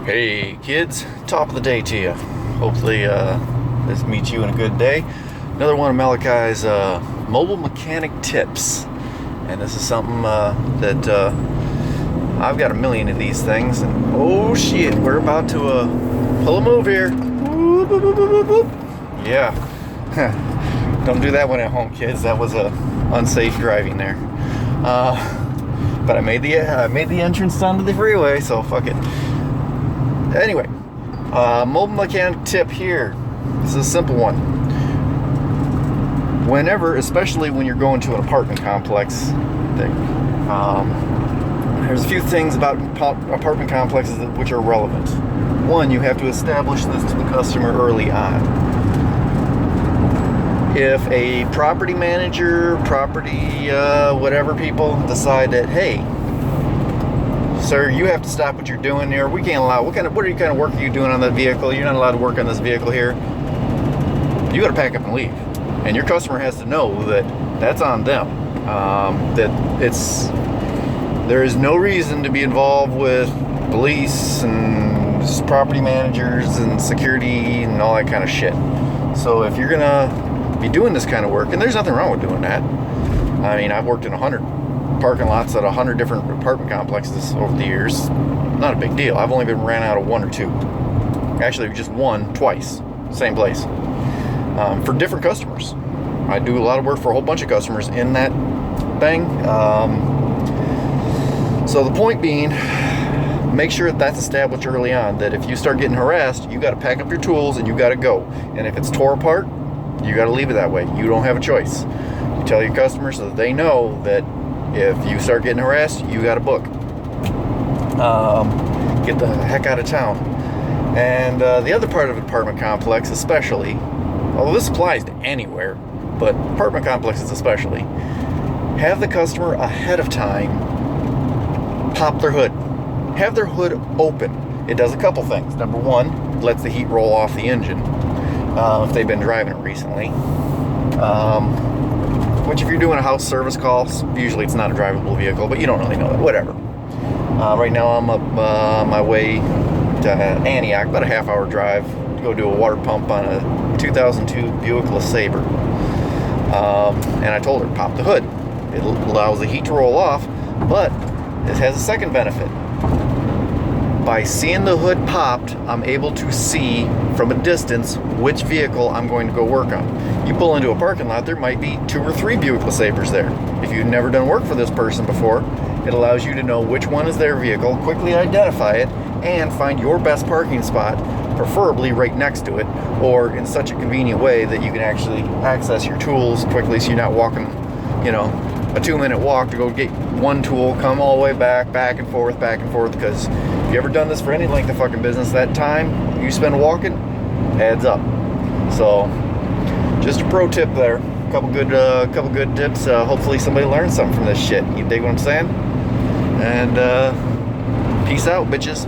Hey kids, top of the day to you. Hopefully this meets you in a good day. Another one of Malachi's mobile mechanic tips. And this is something that I've got a million of these things. And oh shit, we're about to pull a move here. Whoop, whoop, whoop, whoop, whoop. Yeah. Don't do that one at home, kids. That was unsafe driving there. But I made the entrance onto the freeway, so fuck it. Anyway, mobile mechanic tip here. This is a simple one. Whenever, especially when you're going to an apartment complex, there's a few things about apartment complexes which are relevant. One, you have to establish this to the customer early on. If a property manager, whatever people decide that, hey, sir, you have to stop what you're doing here. We can't allow. What kind of work are you doing on that vehicle? You're not allowed to work on this vehicle here. You got to pack up and leave. And your customer has to know that that's on them. There is no reason to be involved with police and property managers and security and all that kind of shit. So if you're gonna be doing this kind of work, and there's nothing wrong with doing that. I mean, I've worked in 100 parking lots at 100 different apartment complexes over the years. Not a big deal. I've only been ran out of one or two. Actually, just one twice. Same place. For different customers. I do a lot of work for a whole bunch of customers in that thing. So the point being, make sure that's established early on, that if you start getting harassed, you got to pack up your tools and you got to go. And if it's tore apart, you got to leave it that way. You don't have a choice. You tell your customers so that they know that if you start getting harassed, you got to book. Get the heck out of town. And the other part of an apartment complex especially, although this applies to anywhere, but apartment complexes especially, have the customer ahead of time pop their hood. Have their hood open. It does a couple things. Number one, it lets the heat roll off the engine if they've been driving it recently. Which if you're doing a house service call, usually it's not a drivable vehicle, but you don't really know that. Whatever. Right now I'm up my way to Antioch, about a half-hour drive, to go do a water pump on a 2002 Buick LeSabre. And I told her, pop the hood. It allows the heat to roll off, but this has a second benefit. By seeing the hood popped, I'm able to see from a distance which vehicle I'm going to go work on. You pull into a parking lot, there might be 2 or 3 Buick LeSabres there. If you've never done work for this person before, it allows you to know which one is their vehicle, quickly identify it, and find your best parking spot, preferably right next to it, or in such a convenient way that you can actually access your tools quickly so you're not walking, a 2-minute walk to go get one tool, come all the way back and forth, because if you ever done this for any length of fucking business, that time you spend walking adds up. So, just a pro tip there. Couple good tips. Hopefully somebody learns something from this shit. You dig what I'm saying? And peace out, bitches.